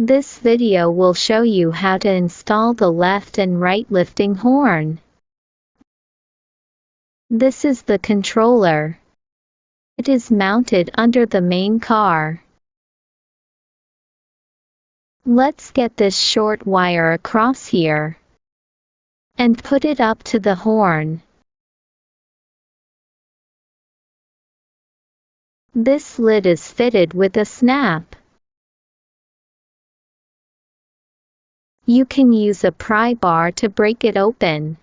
This video will show you how to install the left and right lifting horn. This is the controller. It is mounted under the main car. Let's get this short wire across here and put it up to the horn. This lid is fitted with a snap. You can use a pry bar to break it open.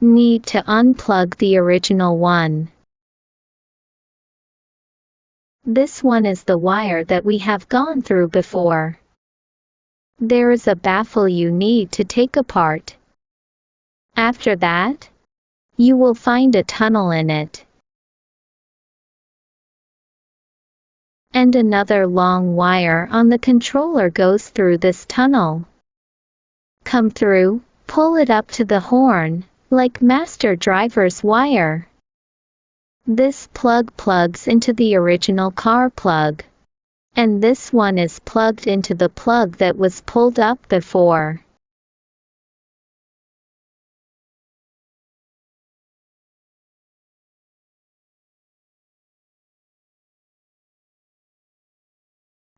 Need to unplug the original one. This one is the wire that we have gone through before. There is a baffle you need to take apart. After that, you will find a tunnel in it. And another long wire on the controller goes through this tunnel. Come through, pull it up to the horn, like master driver's wire. This plug plugs into the original car plug. And this one is plugged into the plug that was pulled up before.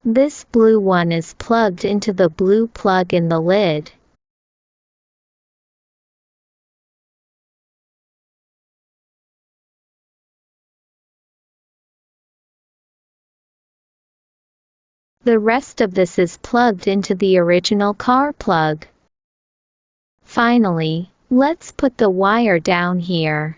This blue one is plugged into the blue plug in the lid. The rest of this is plugged into the original car plug. Finally, let's put the wire down here.